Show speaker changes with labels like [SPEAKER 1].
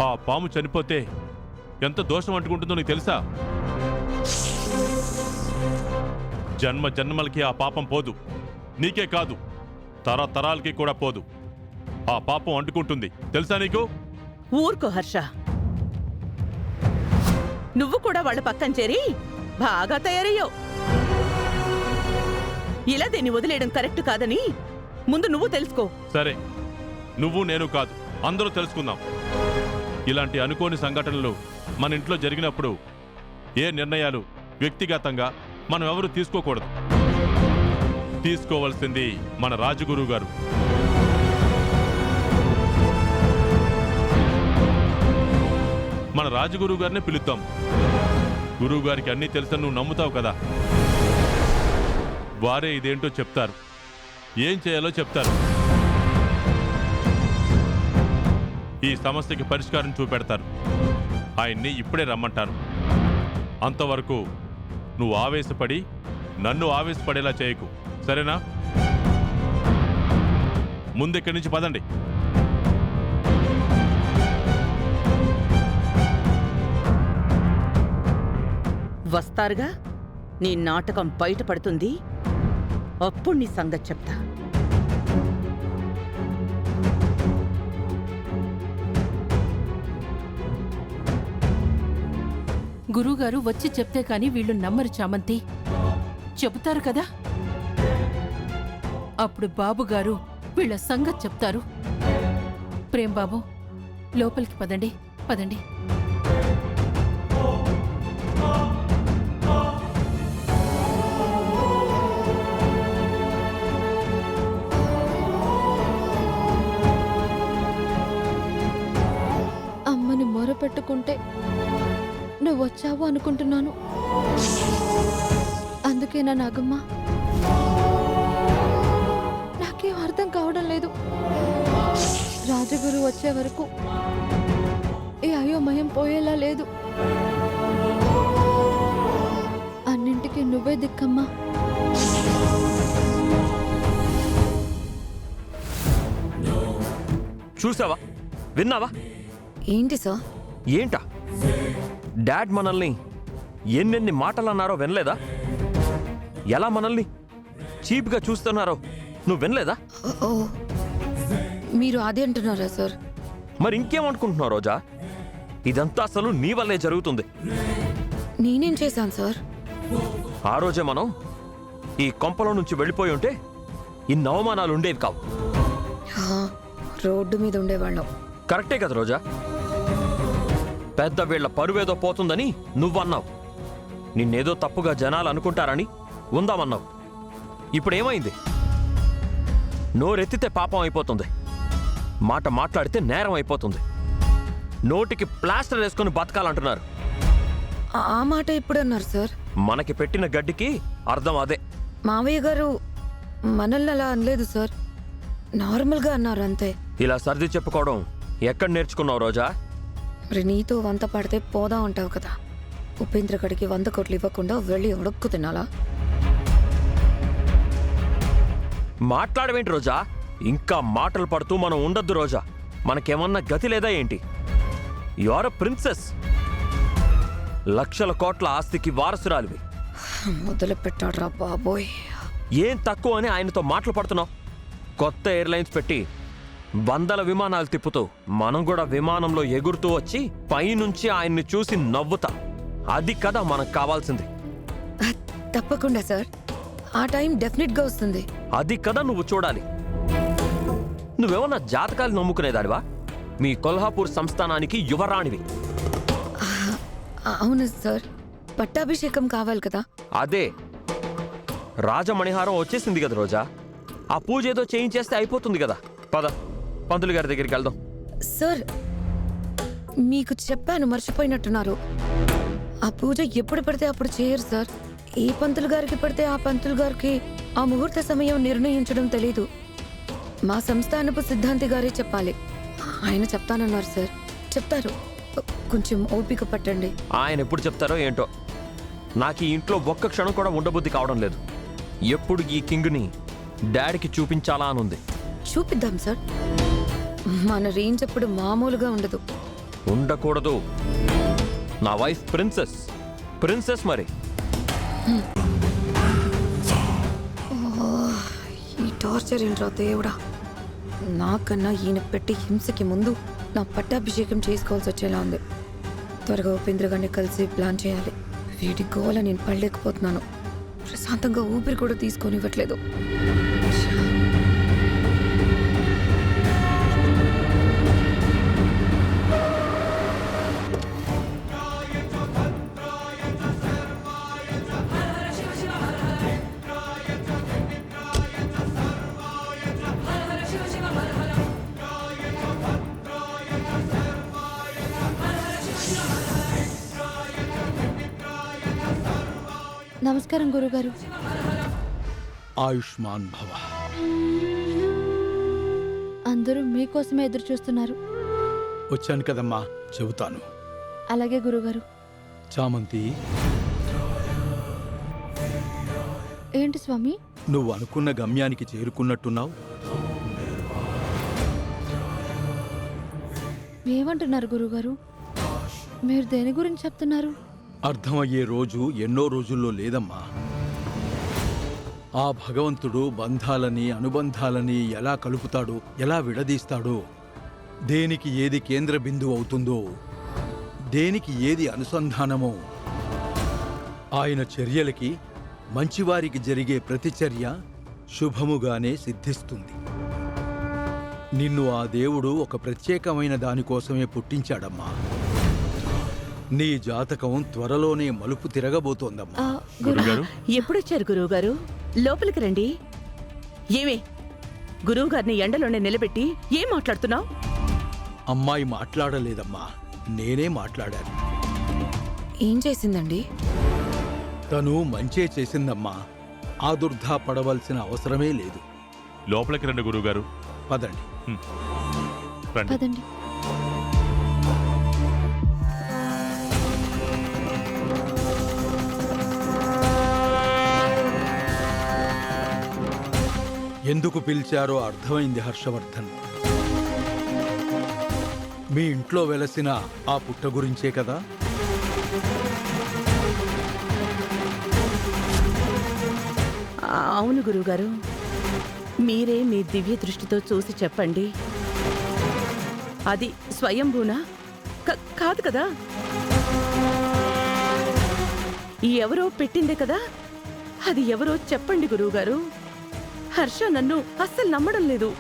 [SPEAKER 1] ఆ పాము చనిపోతే ఎంత దోషం అంటుకుంటుందో నీకు తెలుసా? జన్మ జన్మలకి ఆ పాపం పోదు. నీకే కాదు, తరతరాలకి కూడా పోదు. ఆ పాపం అంటుకుంటుంది, తెలుసా నీకు?
[SPEAKER 2] ఊరుకో హర్ష. నువ్వు కూడా వాళ్ళ పక్కన చేరి బాగా తయారయ్యావు. ఇలా దీన్ని వదిలేయడం కరెక్ట్ కాదని ముందు నువ్వు తెలుసుకో.
[SPEAKER 1] సరే, నువ్వు నేను కాదు, అందరూ తెలుసుకుందాం. ఇలాంటి అనుకోని సంఘటనలు మన ఇంట్లో జరిగినప్పుడు ఏ నిర్ణయాలు వ్యక్తిగతంగా మనం ఎవరు తీసుకోకూడదు. తీసుకోవాల్సింది మన రాజగురువు గారు. మన రాజగురువు గారిని పిలుద్దాం. గురువు గారికి అన్నీ తెలుసని నువ్వు నమ్ముతావు కదా, వారే ఇదేంటో చెప్తారు, ఏం చేయాలో చెప్తారు. ఈ సమస్యకి పరిష్కారం చూపెడతారు. ఆయన్ని ఇప్పుడే రమ్మంటారు. అంతవరకు నువ్వు ఆవేశపడి నన్ను ఆవేశపడేలా చేయకు, సరేనా? ముందెక్కడి నుంచి పదండి.
[SPEAKER 2] వస్తారుగా, నీ నాటకం బయటపడుతుంది. అప్పుడు నీ సంగతి చెప్తా.
[SPEAKER 3] గురువుగారు వచ్చి చెప్తే కాని వీళ్ళు నమ్మరు చామంతి. చెబుతారు కదా, అప్పుడు బాబుగారు వీళ్ళ సంగతి చెప్తారు. ప్రేమ్ బాబు, లోపలికి పదండి, పదండి.
[SPEAKER 4] అమ్మని మొరపెట్టుకుంటే నువ్వు వచ్చావు అనుకుంటున్నాను. అందుకేనా నాగమ్మ? నాకేం అర్థం కావడం లేదు. రాజగురు వచ్చే వరకు ఈ అయోమయం పోయేలా లేదు. అన్నింటికి నువ్వే దిక్కమ్మా.
[SPEAKER 5] చూసావా, విన్నావా?
[SPEAKER 4] ఏంటి సార్?
[SPEAKER 5] ఏంటా? డాడ్ మనల్ని ఎన్నెన్ని మాటలు అన్నారో వినలేదా? ఎలా మనల్ని చీప్గా చూస్తున్నారో నువ్వు వినలేదా?
[SPEAKER 4] ఓ, మీరు అదే అంటున్నారా సార్?
[SPEAKER 5] మరి ఇంకేమనుకుంటున్నావు రోజా? ఇదంతా అసలు నీ వల్లే జరుగుతుంది.
[SPEAKER 4] నేనేం చేశాను సార్?
[SPEAKER 5] ఆ రోజే మనం ఈ కొంపలో నుంచి వెళ్ళిపోయి ఉంటే ఇన్ని అవమానాలు ఉండేవి కావు.
[SPEAKER 4] రోడ్డు మీద ఉండేవాళ్ళం.
[SPEAKER 5] కరెక్టే కదా రోజా? పెద్ద వీళ్ల పరువేదో పోతుందని నువ్వన్నావు. నిన్నేదో తప్పుగా జనాలు అనుకుంటారని ఉందామన్నావు. ఇప్పుడేమైంది? నోరెత్తితే పాపం అయిపోతుంది, మాట మాట్లాడితే నేరం అయిపోతుంది. నోటికి ప్లాస్టర్ వేసుకుని బతకాలంటున్నారు.
[SPEAKER 4] ఆ మాట ఎప్పుడు అన్నారు సార్?
[SPEAKER 5] మనకి పెట్టిన గడ్డికి అర్థం అదే.
[SPEAKER 4] మావయ్య గారు మనల్ని అలా అనలేదు సార్, నార్మల్గా అన్నారు అంతే.
[SPEAKER 5] ఇలా సర్ది చెప్పుకోవడం ఎక్కడ నేర్చుకున్నావు రోజా?
[SPEAKER 4] మరి నీతో వంత పడితే పోదా ఉంటావు కదా. ఉపేంద్ర గడికి 100 కోట్లు ఇవ్వకుండా వెళ్ళి అడుక్కు తినాలా?
[SPEAKER 5] మాట్లాడవేంటి రోజా? ఇంకా మాటలు పడుతూ మనం ఉండొద్దు రోజా. మనకేమన్నా గతి లేదా ఏంటి? You are a princess. లక్షల కోట్ల ఆస్తికి వారసురాలివి.
[SPEAKER 4] మొదలు పెట్టాడ్రా బాబోయ్.
[SPEAKER 5] ఏం తక్కువ అని ఆయనతో మాటలు పడుతున్నావు? కొత్త ఎయిర్లైన్స్ పెట్టి 100 విమానాలు తిప్పుతూ మనం కూడా విమానంలో ఎగురుతూ వచ్చి పైనుంచి ఆయన్ని చూసి నవ్వుతా. అది కదా మనకు కావాల్సింది.
[SPEAKER 4] తప్పకుండా సార్, ఆ టైం డెఫినెట్గా వస్తుంది.
[SPEAKER 5] అది కదా నువ్వు చూడాలి. నువ్వేమన్నా జాతకాలు నమ్ముకునేదాడివా? మీ కొల్హాపూర్ సంస్థానానికి యువరాణివి.
[SPEAKER 4] అవును సార్, పట్టాభిషేకం కావాలి కదా.
[SPEAKER 5] అదే రాజమణిహారం వచ్చేసింది కదా రోజా. ఆ పూజ ఏదో చేయించేస్తే అయిపోతుంది కదా. పద, పంతులు గారి దగ్గరికి వెళ్దాం.
[SPEAKER 4] సార్, మీకు చెప్పాను, మర్చిపోయినట్టున్నారు. ఆ పూజ ఎప్పుడు పడితే అప్పుడు చేయరు సార్. ఏ పంతులు గారికి పడితే ఆ పంతులు గారికి ఆ ముహూర్త సమయం నిర్ణయించడం తెలీదు. మా సంస్థానపు సిద్ధాంతి గారే చెప్పాలి. ఆయన చెప్తానన్నారు సార్. చెప్తారు, కొంచెం ఓపిక పట్టండి.
[SPEAKER 5] ఆయన ఎప్పుడు చెప్తారో ఏంటో. నాకు ఈ ఇంట్లో ఒక్క క్షణం కూడా ఉండబుద్ధి కావడం లేదు. ఎప్పుడు ఈ కింగ్ని డాడీకి చూపించాలా అనుంది.
[SPEAKER 4] చూపిద్దాం సార్. మన రేంజ్ అప్పుడు మామూలుగా ఉండదు.
[SPEAKER 5] ఉండకూడదు. నా వైఫ్ ప్రిన్సెస్, ప్రిన్సెస్ మరి.
[SPEAKER 4] ఈ టార్చర్ ఏంట్రా దేవుడా. నాకన్నా ఈయన పెట్టి హింసకి ముందు నా పట్టాభిషేకం చేసుకోవాల్సి వచ్చేలా ఉంది. త్వరగా ఉపేంద్ర గారిని కలిసి ప్లాన్ చేయాలి. వీడి గోల నేను పడలేకపోతున్నాను. ప్రశాంతంగా ఊపిరి కూడా తీసుకొనివ్వట్లేదు.
[SPEAKER 6] నమస్కారం గురుగారు.
[SPEAKER 7] ఆయుష్మాన్ భవ.
[SPEAKER 6] అందరూ మీకోసమే ఎదురు చూస్తున్నారు.
[SPEAKER 7] వచ్చాను కదమ్మా, చెబుతాను.
[SPEAKER 6] అలాగే గురుగారు.
[SPEAKER 7] చామంతి,
[SPEAKER 6] ఏంటి స్వామి?
[SPEAKER 7] నువ్వు అనుకున్న గమ్యానికి చేరుకున్నట్టున్నావు.
[SPEAKER 6] ఏమంటున్నారు గురుగారు? మీరు దేని గురించి చెప్తున్నారు?
[SPEAKER 7] అర్థమయ్యే రోజు ఎన్నో రోజుల్లో లేదమ్మా. ఆ భగవంతుడు బంధాలని అనుబంధాలని ఎలా కలుపుతాడో, ఎలా విడదీస్తాడో, దేనికి ఏది కేంద్ర బిందువు అవుతుందో, దేనికి ఏది అనుసంధానమో, ఆయన చర్యలకి మంచివారికి జరిగే ప్రతిచర్య శుభముగానే సిద్ధిస్తుంది. నిన్ను ఆ దేవుడు ఒక ప్రత్యేకమైన దానికోసమే పుట్టించాడమ్మా. నీ జాతకం త్వరలోనే మలుపు తిరగబోతోందమ్మా.
[SPEAKER 1] గురుగారు,
[SPEAKER 2] ఎప్పుడొచ్చారు గురువుగారు? లోపలికి రండి. ఏమే గురువుగారిని ఎండలోనే నిలబెట్టి ఏం మాట్లాడుతున్నావు?
[SPEAKER 7] అమ్మాయి మాట్లాడలేదమ్మా, నేనే మాట్లాడాను.
[SPEAKER 4] ఏం చేసిందండి?
[SPEAKER 7] తను మంచే చేసిందమ్మా. ఆదుర్ధా పడవలసిన అవసరమే లేదు.
[SPEAKER 1] లోపలికి రండి గురువుగారు.
[SPEAKER 7] పదండి.
[SPEAKER 1] రండి.
[SPEAKER 6] పదండి.
[SPEAKER 7] ఎందుకు పిలిచారో అర్థమైంది హర్షవర్ధన్. మీ ఇంట్లో వెలసిన ఆ పుట్ట గురించే కదా?
[SPEAKER 2] అవును గురువుగారు, మీరే మీ దివ్య దృష్టితో చూసి చెప్పండి. అది స్వయంభూనా? కాదు కదా? ఎవరో పెట్టిందే కదా? అది ఎవరో చెప్పండి గురువుగారు. హర్ష నన్ను అస్సలు నమ్మడం లేదు.